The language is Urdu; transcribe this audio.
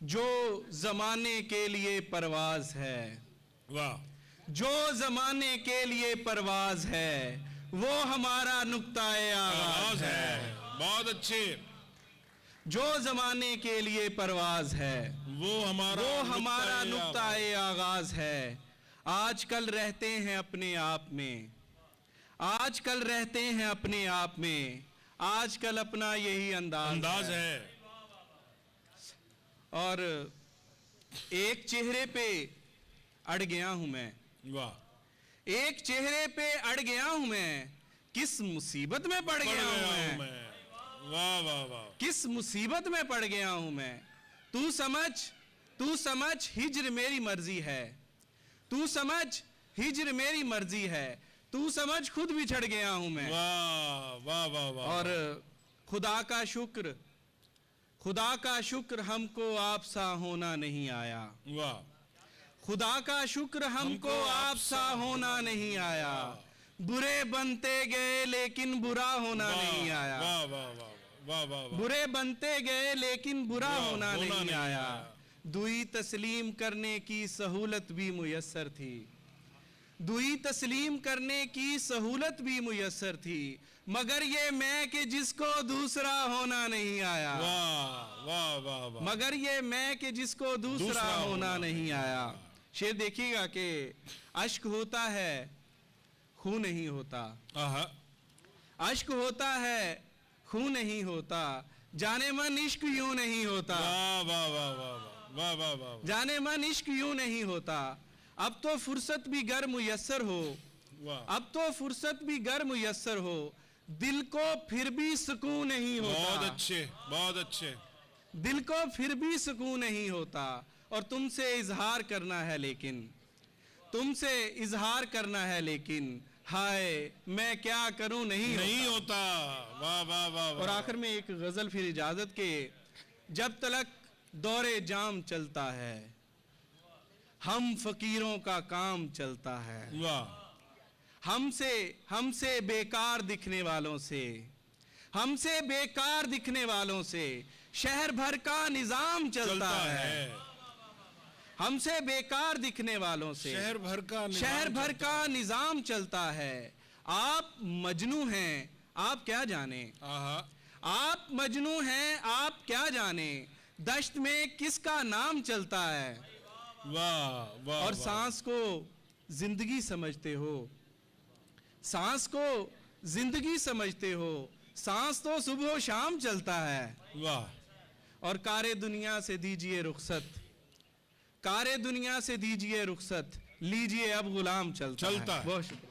جو زمانے کے لیے پرواز ہے، واہ، جو زمانے کے لیے پرواز ہے وہ ہمارا نقطۂ آغاز ہے۔ بہت اچھے۔ جو زمانے کے لیے پرواز ہے وہ ہمارا نقطۂ آغاز ہے۔ آج کل رہتے ہیں اپنے آپ میں، آج کل رہتے ہیں اپنے آپ میں، آج کل اپنا یہی انداز ہے۔ اور ایک چہرے پہ اڑ گیا ہوں میں، واہ، ایک چہرے پہ اڑ گیا ہوں میں، کس مصیبت میں پڑ گیا ہوں میں، واہ واہ واہ، کس مصیبت میں پڑ گیا ہوں میں۔ تو سمجھ ہجر میری مرضی ہے، تو سمجھ ہجر میری مرضی ہے، تو سمجھ خود بچھڑ گیا ہوں میں۔ واہ واہ واہ واہ، اور خدا کا شکر ہم کو آپ سا ہونا نہیں آیا، واہ، خدا کا شکر ہم کو آپ سا ہونا نہیں آیا، برے بنتے گئے لیکن برا ہونا نہیں آیا، واہ واہ واہ واہ واہ، برے بنتے گئے لیکن برا ہونا نہیں آیا۔ دوئی تسلیم کرنے کی سہولت بھی میسر تھی، دوئی تسلیم کرنے کی سہولت بھی میسر تھی، مگر یہ میں کہ جس کو دوسرا ہونا نہیں آیا، واہ واہ واہ واہ، مگر یہ میں کہ جس کو دوسرا ہونا نہیں آیا۔ شعر دیکھیے گا کہ اشک ہوتا ہے خون نہیں ہوتا، اشک ہوتا ہے خون نہیں ہوتا، جانے من عشق یوں نہیں ہوتا، واہ واہ واہ واہ واہ واہ، جانے من عشق یوں نہیں ہوتا۔ اب تو فرصت بھی گر میسر ہو، اب تو فرصت بھی گر میسر ہو، دل کو پھر بھی سکون نہیں ہوتا، بہت اچھے بہت اچھے، دل کو پھر بھی سکون نہیں ہوتا۔ اور تم سے اظہار کرنا ہے لیکن، تم سے اظہار کرنا ہے لیکن، ہائے میں کیا کروں نہیں ہوتا، واہ واہ واہ۔ اور آخر میں ایک غزل پھر اجازت کے، جب تلک دور جام چلتا ہے ہم فقیروں کا کام چلتا ہے، واہ، ہم سے بیکار دکھنے والوں سے، ہم سے بیکار دکھنے والوں سے شہر بھر کا نظام چلتا ہے، ہم سے بیکار دکھنے والوں سے شہر بھر کا نظام چلتا ہے۔ آپ مجنوں ہیں آپ کیا جانیں، آپ مجنوں ہیں آپ کیا جانیں، دشت میں کس کا نام چلتا ہے، واہ واہ، اور سانس کو زندگی سمجھتے ہو، سانس کو زندگی سمجھتے ہو، سانس تو صبح و شام چلتا ہے، واہ، اور کار دنیا سے دیجئے رخصت، کار دنیا سے دیجئے رخصت، لیجئے اب غلام چلتا ہے۔ بہت شکریہ۔